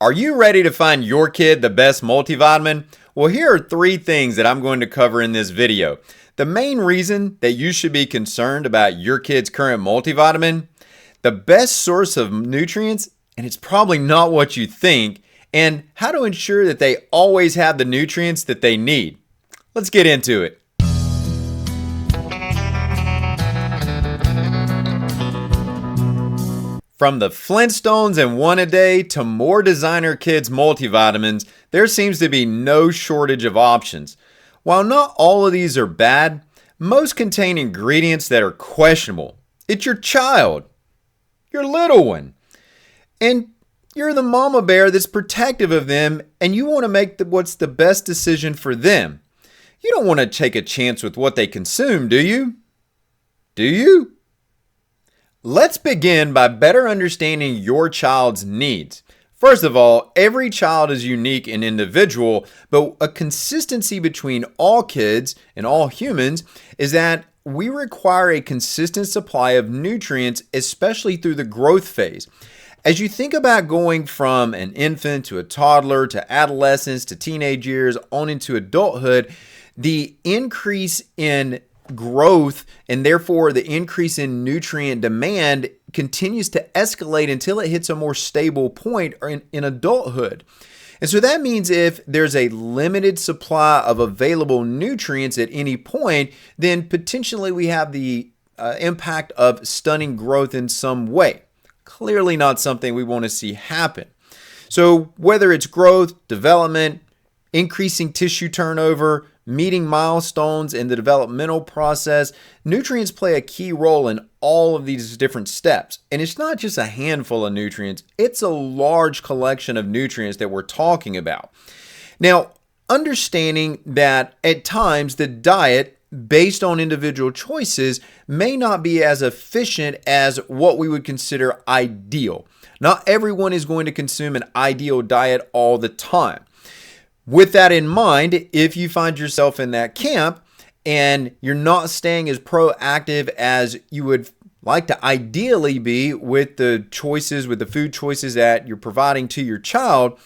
Are you ready to find your kid the best multivitamin? Well, here are 3 things that I'm going to cover in this video. The main reason that you should be concerned about your kid's current multivitamin, the best source of nutrients, and it's probably not what you think, and how to ensure that they always have the nutrients that they need. Let's get into it. From the Flintstones and One A Day to more designer kids multivitamins, there seems to be no shortage of options. While not all of these are bad, most contain ingredients that are questionable. It's your child, your little one, and you're the mama bear that's protective of them, and you want to make what's the best decision for them. You don't want to take a chance with what they consume, do you? Do you? Let's begin by better understanding your child's needs. First of all, every child is unique and individual, but a consistency between all kids and all humans is that we require a consistent supply of nutrients, especially through the growth phase. As you think about going from an infant to a toddler to adolescence to teenage years on into adulthood, the increase in growth and therefore the increase in nutrient demand continues to escalate until it hits a more stable point in adulthood. And so that means if there's a limited supply of available nutrients at any point, then potentially we have the impact of stunting growth in some way. Clearly not something we want to see happen. So whether it's growth, development, increasing tissue turnover, meeting milestones in the developmental process, nutrients play a key role in all of these different steps. And it's not just a handful of nutrients, it's a large collection of nutrients that we're talking about. Now, understanding that at times the diet based on individual choices may not be as efficient as what we would consider ideal. Not everyone is going to consume an ideal diet all the time. With that in mind, if you find yourself in that camp and you're not staying as proactive as you would like to ideally be with the choices, with the food choices that you're providing to your child,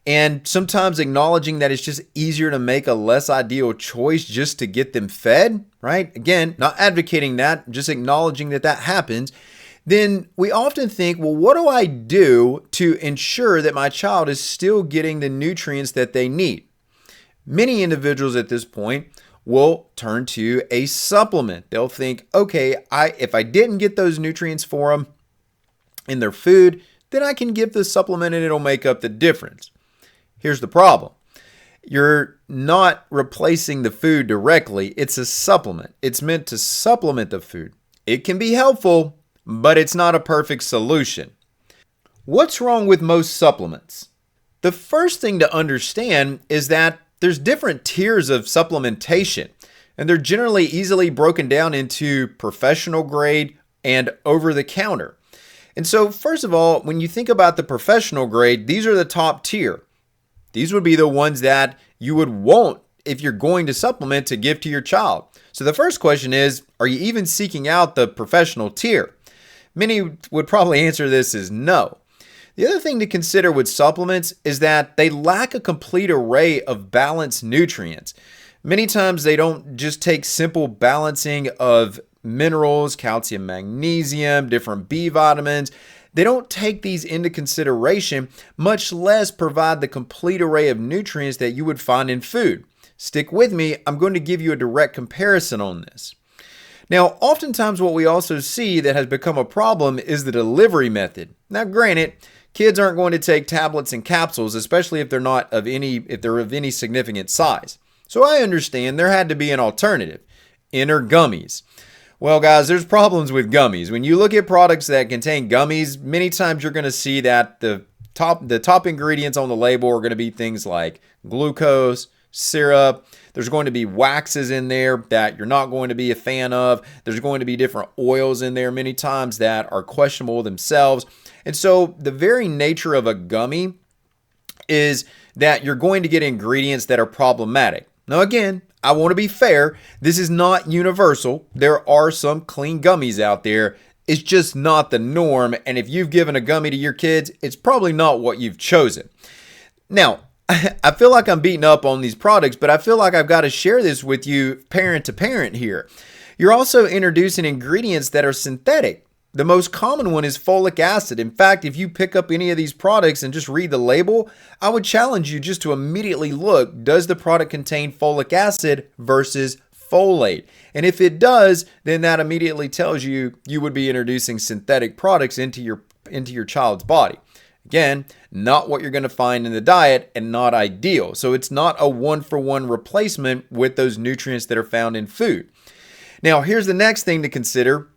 and sometimes acknowledging that it's just easier to make a less ideal choice just to get them fed, right? Again, not advocating that, just acknowledging that that happens. Then we often think, well, what do I do to ensure that my child is still getting the nutrients that they need? Many individuals at this point will turn to a supplement. They'll think, okay, if I didn't get those nutrients for them in their food, then I can give the supplement and it'll make up the difference. Here's the problem. You're not replacing the food directly. It's a supplement. It's meant to supplement the food. It can be helpful, but it's not a perfect solution. What's wrong with most supplements? The first thing to understand is that there's different tiers of supplementation, and they're generally easily broken down into professional grade and over the counter. And so first of all, when you think about the professional grade, these are the top tier. These would be the ones that you would want if you're going to supplement to give to your child. So the first question is, are you even seeking out the professional tier? Many would probably answer this as no. The other thing to consider with supplements is that they lack a complete array of balanced nutrients. Many times they don't just take simple balancing of minerals, calcium, magnesium, different B vitamins. They don't take these into consideration, much less provide the complete array of nutrients that you would find in food. Stick with me, I'm going to give you a direct comparison on this. Now, oftentimes what we also see that has become a problem is the delivery method. Now, granted, kids aren't going to take tablets and capsules, especially if they're of any significant size. So I understand there had to be an alternative. Enter gummies. Well, guys, there's problems with gummies. When you look at products that contain gummies, many times you're going to see that the top ingredients on the label are going to be things like glucose, syrup. There's going to be waxes in there that you're not going to be a fan of. There's going to be different oils in there many times that are questionable themselves. And so the very nature of a gummy is that you're going to get ingredients that are problematic. Now, again, I want to be fair. This is not universal. There are some clean gummies out there. is just not the norm. And if you've given a gummy to your kids, it's probably not what you've chosen. Now, I feel like I'm beating up on these products, but I feel like I've got to share this with you parent to parent here. You're also introducing ingredients that are synthetic. The most common one is folic acid. In fact, if you pick up any of these products and just read the label, I would challenge you just to immediately look, does the product contain folic acid versus folate? And if it does, then that immediately tells you you would be introducing synthetic products into your child's body. Again, not what you're going to find in the diet and not ideal. So it's not a one-for-one replacement with those nutrients that are found in food. Now, here's the next thing to consider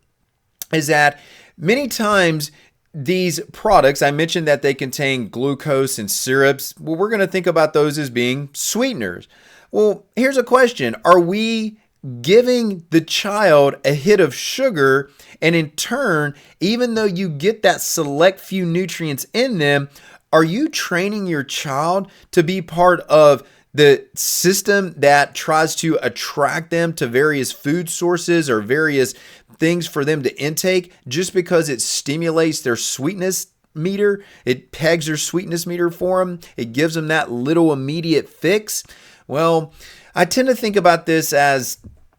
is that many times these products, I mentioned that they contain glucose and syrups. Well, we're going to think about those as being sweeteners. Well, here's a question. Are we giving the child a hit of sugar, and in turn, even though you get that select few nutrients in them, are you training your child to be part of the system that tries to attract them to various food sources or various things for them to intake just because it stimulates their sweetness meter? It pegs their sweetness meter for them. It gives them that little immediate fix. Well, I tend to think about this as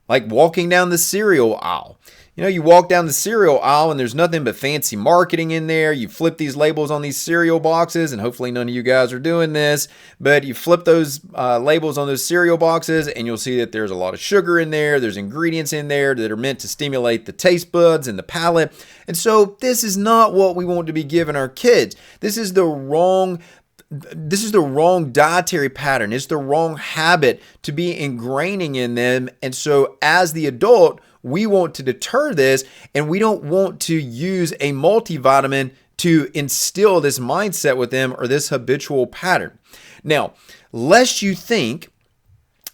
like walking down the cereal aisle. You know, you walk down the cereal aisle and there's nothing but fancy marketing in there. You flip these labels on these cereal boxes, and hopefully none of you guys are doing this, but you flip those labels on those cereal boxes and you'll see that there's a lot of sugar in there. There's ingredients in there that are meant to stimulate the taste buds and the palate. And so this is not what we want to be giving our kids. This is the wrong dietary pattern. It's the wrong habit to be ingraining in them. And so as the adult, we want to deter this, and we don't want to use a multivitamin to instill this mindset with them or this habitual pattern. Now, lest you think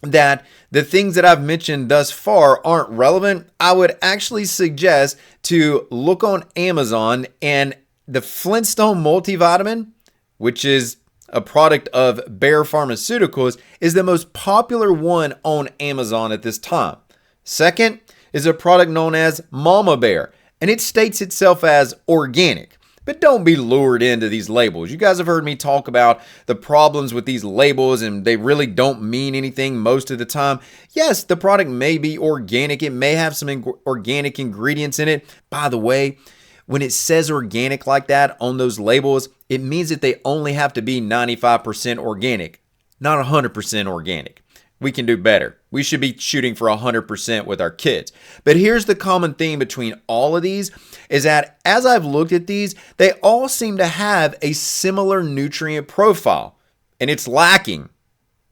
that the things that I've mentioned thus far aren't relevant, I would actually suggest to look on Amazon, and the Flintstone multivitamin, which is a product of Bayer Pharmaceuticals, is the most popular one on Amazon at this time. Second is a product known as Mama Bear, and it states itself as organic. But don't be lured into these labels. You guys have heard me talk about the problems with these labels, and they really don't mean anything most of the time. Yes, the product may be organic. It may have some organic ingredients in it. By the way, when it says organic like that on those labels, it means that they only have to be 95% organic, not 100% organic. We can do better. We should be shooting for 100% with our kids. But here's the common theme between all of these is that as I've looked at these, they all seem to have a similar nutrient profile, and it's lacking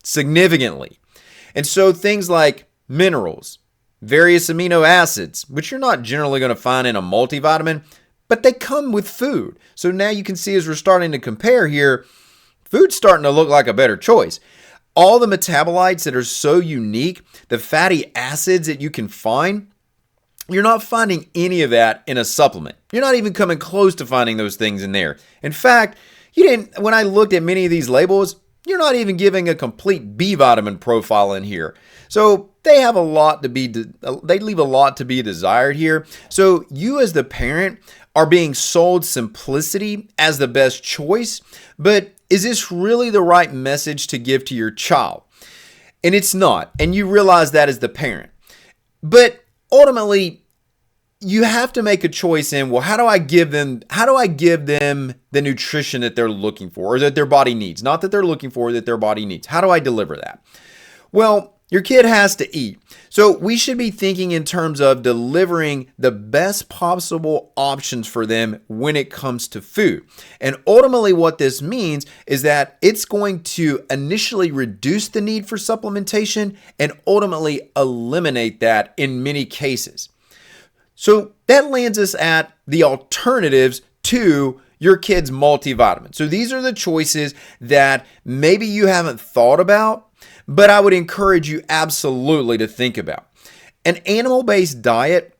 significantly. And so things like minerals, various amino acids, which you're not generally going to find in a multivitamin, but they come with food. So now you can see as we're starting to compare here, food's starting to look like a better choice. All the metabolites that are so unique, the fatty acids that you can find, you're not finding any of that in a supplement. You're not even coming close to finding those things in there. In fact, when I looked at many of these labels, you're not even giving a complete B vitamin profile in here. So they leave a lot to be desired here. So you as the parent are being sold simplicity as the best choice, but is this really the right message to give to your child? And it's not, and you realize that as the parent. But ultimately, you have to make a choice in, well, how do I give them the nutrition that they're looking for or that their body needs? Not that they're looking for, that their body needs. How do I deliver that? Well, your kid has to eat. So we should be thinking in terms of delivering the best possible options for them when it comes to food. And ultimately what this means is that it's going to initially reduce the need for supplementation and ultimately eliminate that in many cases. So that lands us at the alternatives to your kid's multivitamin. So these are the choices that maybe you haven't thought about, but I would encourage you absolutely to think about. An animal-based diet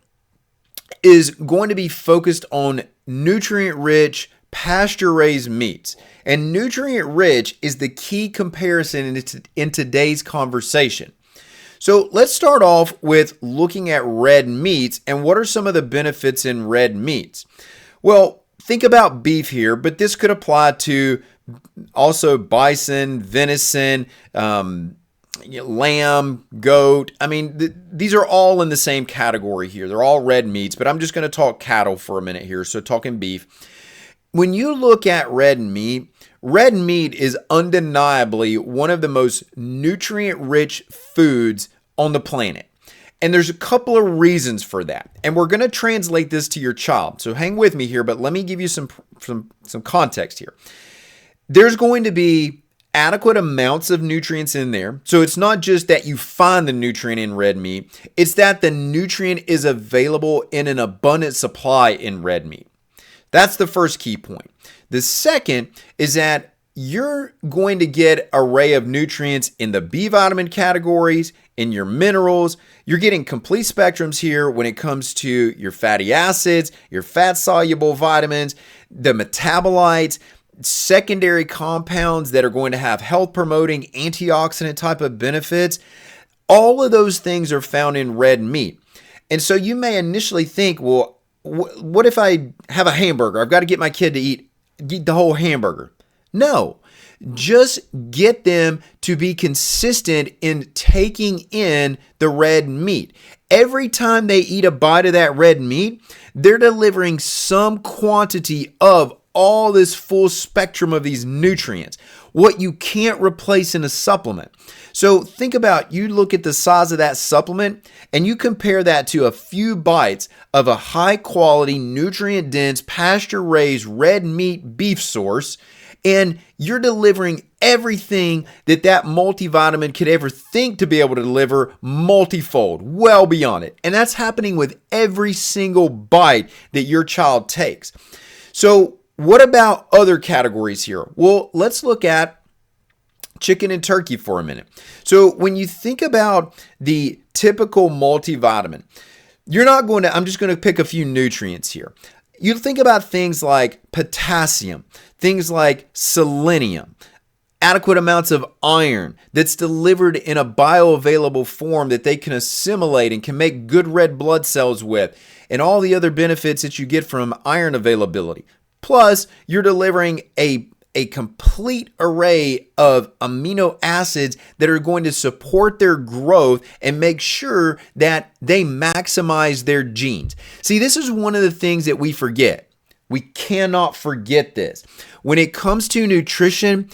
is going to be focused on nutrient-rich, pasture-raised meats. And nutrient-rich is the key comparison in today's conversation. So let's start off with looking at red meats and what are some of the benefits in red meats. Well, think about beef here, but this could apply to also bison, venison, lamb, goat. I mean, these are all in the same category here. They're all red meats, but I'm just going to talk cattle for a minute here. So talking beef. When you look at red meat is undeniably one of the most nutrient-rich foods on the planet. And there's a couple of reasons for that. And we're going to translate this to your child. So hang with me here, but let me give you some context here. There's going to be adequate amounts of nutrients in there. So it's not just that you find the nutrient in red meat, it's that the nutrient is available in an abundant supply in red meat. That's the first key point. The second is that you're going to get an array of nutrients in the B vitamin categories, in your minerals. You're getting complete spectrums here when it comes to your fatty acids, your fat-soluble vitamins, the metabolites, secondary compounds that are going to have health-promoting antioxidant type of benefits. All of those things are found in red meat. And so you may initially think, well, what if I have a hamburger? I've got to get my kid to eat the whole hamburger. No, just get them to be consistent in taking in the red meat. Every time they eat a bite of that red meat, they're delivering some quantity of all this full spectrum of these nutrients, what you can't replace in a supplement. So think about, you look at the size of that supplement and you compare that to a few bites of a high quality, nutrient dense, pasture raised red meat beef source, and you're delivering everything that multivitamin could ever think to be able to deliver multifold, well beyond it. And that's happening with every single bite that your child takes. So what about other categories here? Well, let's look at chicken and turkey for a minute. So when you think about the typical multivitamin, I'm just going to pick a few nutrients here. You think about things like potassium, things like selenium, adequate amounts of iron that's delivered in a bioavailable form that they can assimilate and can make good red blood cells with, and all the other benefits that you get from iron availability. Plus, you're delivering a complete array of amino acids that are going to support their growth and make sure that they maximize their genes. See, this is one of the things that we forget. We cannot forget this. When it comes to nutrition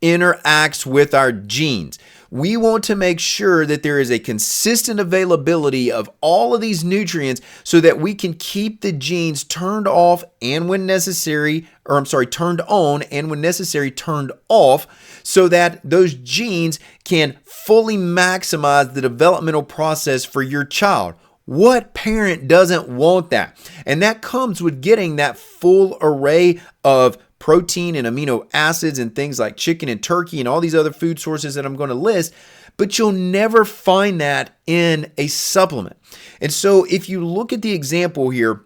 interacts with our genes. We want to make sure that there is a consistent availability of all of these nutrients so that we can keep the genes turned off and when necessary, turned on and when necessary, turned off, so that those genes can fully maximize the developmental process for your child. What parent doesn't want that? And that comes with getting that full array of protein and amino acids and things like chicken and turkey and all these other food sources that I'm going to list, but you'll never find that in a supplement. And so if you look at the example here,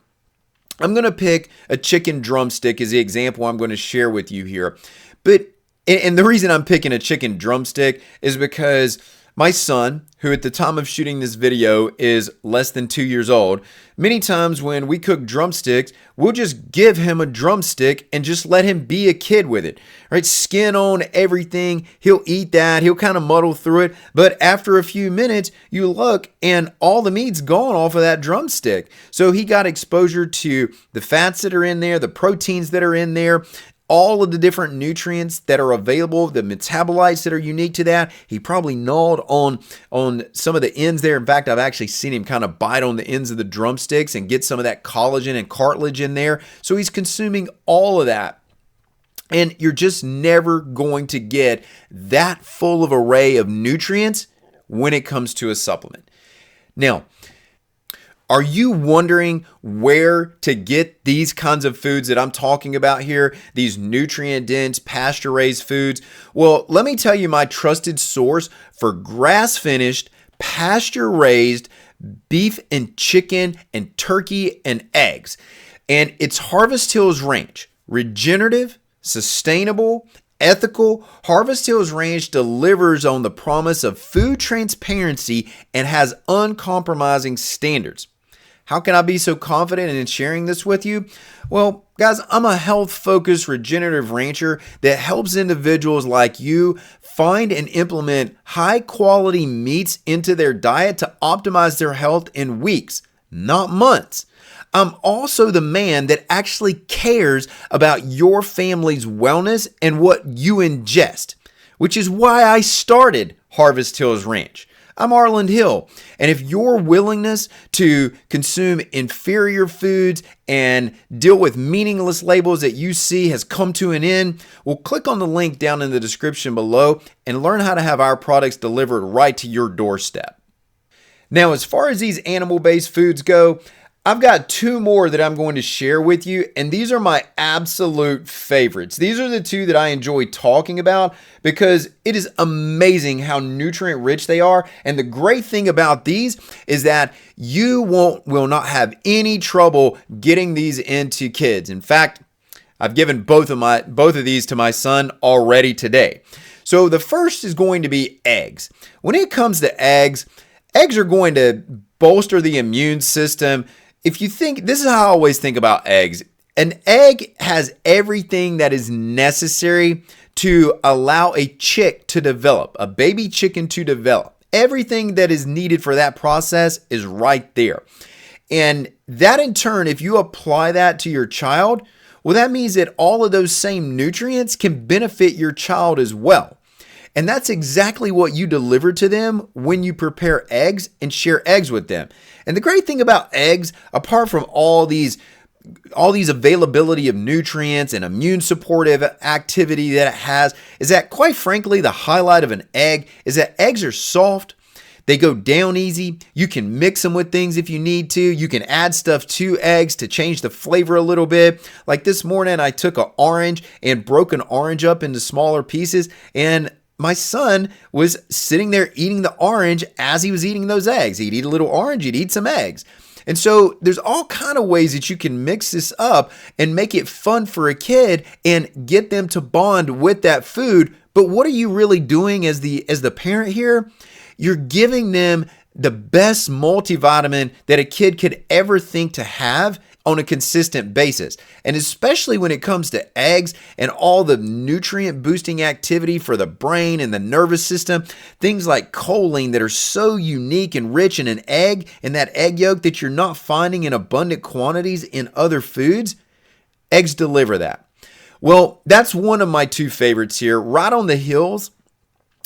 I'm going to pick a chicken drumstick as the example I'm going to share with you here. And the reason I'm picking a chicken drumstick is because my son, who at the time of shooting this video is less than 2 years old, many times when we cook drumsticks, we'll just give him a drumstick and just let him be a kid with it, right? Skin on everything. He'll eat that. He'll kind of muddle through it. But after a few minutes, you look and all the meat's gone off of that drumstick. So he got exposure to the fats that are in there, the proteins that are in there, all of the different nutrients that are available, the metabolites that are unique to that. He probably gnawed on some of the ends there. In fact, I've actually seen him kind of bite on the ends of the drumsticks and get some of that collagen and cartilage in there. So he's consuming all of that. And you're just never going to get that full of array of nutrients when it comes to a supplement. Now, are you wondering where to get these kinds of foods that I'm talking about here, these nutrient-dense, pasture-raised foods? Well, let me tell you my trusted source for grass-finished, pasture-raised beef and chicken and turkey and eggs. And it's Harvest Hills Ranch, regenerative, sustainable, ethical, Harvest Hills Ranch delivers on the promise of food transparency and has uncompromising standards. How can I be so confident in sharing this with you? Well, guys, I'm a health-focused regenerative rancher that helps individuals like you find and implement high-quality meats into their diet to optimize their health in weeks, not months. I'm also the man that actually cares about your family's wellness and what you ingest, which is why I started Harvest Hills Ranch. I'm Arland Hill, and if your willingness to consume inferior foods and deal with meaningless labels that you see has come to an end, well, click on the link down in the description below and learn how to have our products delivered right to your doorstep. Now, as far as these animal-based foods go, I've got two more that I'm going to share with you, and these are my absolute favorites. These are the two that I enjoy talking about because it is amazing how nutrient rich they are. And the great thing about these is that you will not have any trouble getting these into kids. In fact, I've given both of these to my son already today. So the first is going to be eggs. When it comes to eggs are going to bolster the immune system. If you think, this is how I always think about eggs. An egg has everything that is necessary to allow a chick to develop, a baby chicken to develop. Everything that is needed for that process is right there. And that in turn, if you apply that to your child, well, that means that all of those same nutrients can benefit your child as well. And that's exactly what you deliver to them when you prepare eggs and share eggs with them. And the great thing about eggs, apart from all these availability of nutrients and immune supportive activity that it has, is that quite frankly, the highlight of an egg is that eggs are soft. They go down easy. You can mix them with things if you need to. You can add stuff to eggs to change the flavor a little bit. Like this morning, I took an orange and broke an orange up into smaller pieces, and my son was sitting there eating the orange as he was eating those eggs. He'd eat a little orange, he'd eat some eggs. And so there's all kind of ways that you can mix this up and make it fun for a kid and get them to bond with that food. But what are you really doing as the parent here? You're giving them the best multivitamin that a kid could ever think to have on a consistent basis. And especially when it comes to eggs and all the nutrient boosting activity for the brain and the nervous system, things like choline that are so unique and rich in an egg and that egg yolk that you're not finding in abundant quantities in other foods, eggs deliver that. Well, that's one of my two favorites here. Right on the heels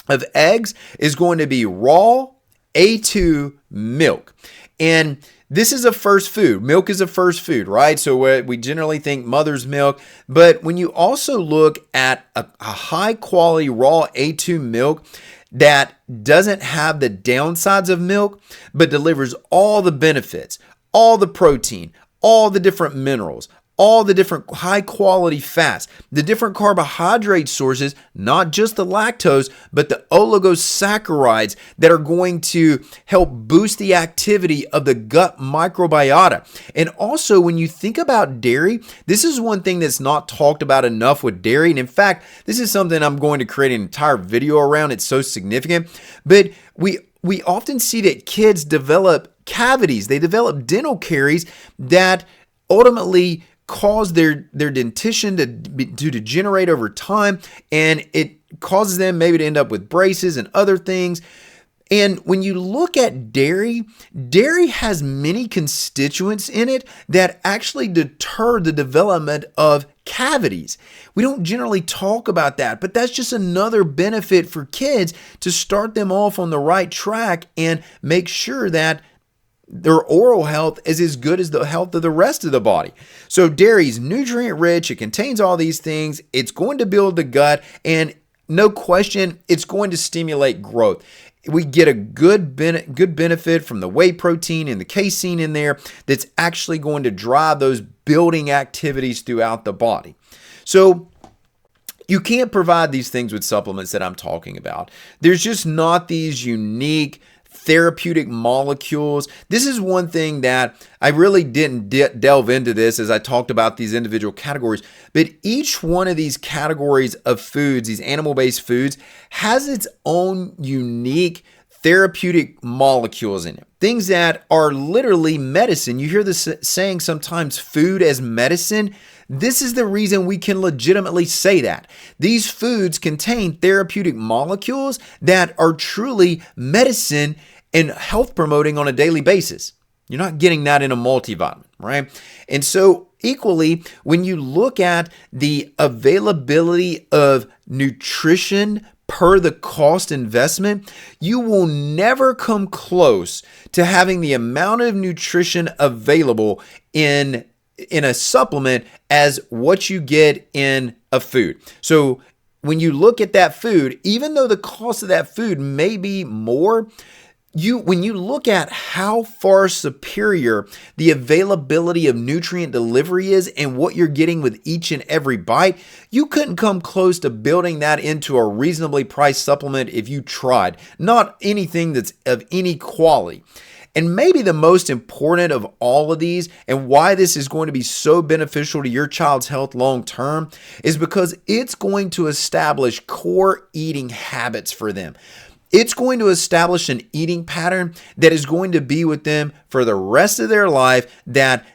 of eggs is going to be raw A2 milk. And this is a first food. Milk is a first food, right? So we generally think mother's milk. But when you also look at a high quality raw A2 milk that doesn't have the downsides of milk, but delivers all the benefits, all the protein, all the different minerals, all the different high quality fats, the different carbohydrate sources, not just the lactose, but the oligosaccharides that are going to help boost the activity of the gut microbiota. And also, when you think about dairy, this is one thing that's not talked about enough with dairy. And in fact, this is something I'm going to create an entire video around. It's so significant. But we often see that kids develop cavities. They develop dental caries that ultimately cause their dentition to degenerate over time, and it causes them maybe to end up with braces and other things. And when you look at dairy has many constituents in it that actually deter the development of cavities. We don't generally talk about that, but that's just another benefit for kids to start them off on the right track and make sure that their oral health is as good as the health of the rest of the body. So dairy is nutrient rich. It contains all these things. It's going to build the gut, and no question, it's going to stimulate growth. We get a good benefit from the whey protein and the casein in there that's actually going to drive those building activities throughout the body. So you can't provide these things with supplements that I'm talking about. There's just not these unique therapeutic molecules. This is one thing that I really didn't delve into this as I talked about these individual categories, but each one of these categories of foods, these animal-based foods, has its own unique therapeutic molecules in it. Things that are literally medicine. You hear this saying sometimes, food as medicine. This is the reason we can legitimately say that. These foods contain therapeutic molecules that are truly medicine and health promoting on a daily basis. You're not getting that in a multivitamin, right? And so equally, when you look at the availability of nutrition per the cost investment, you will never come close to having the amount of nutrition available in a supplement as what you get in a food. So when you look at that food, even though the cost of that food may be more, when you look at how far superior the availability of nutrient delivery is and what you're getting with each and every bite, you couldn't come close to building that into a reasonably priced supplement if you tried. Not anything that's of any quality. And maybe the most important of all of these, and why this is going to be so beneficial to your child's health long term, is because it's going to establish core eating habits for them. It's going to establish an eating pattern that is going to be with them for the rest of their life, that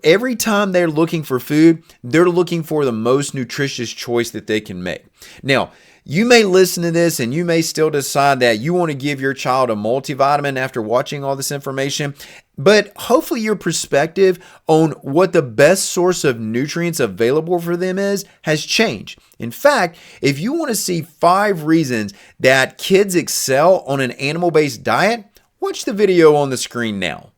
every time they're looking for food, they're looking for the most nutritious choice that they can make. Now, you may listen to this and you may still decide that you want to give your child a multivitamin after watching all this information, but hopefully your perspective on what the best source of nutrients available for them has changed. In fact, if you want to see 5 reasons that kids excel on an animal-based diet, watch the video on the screen now.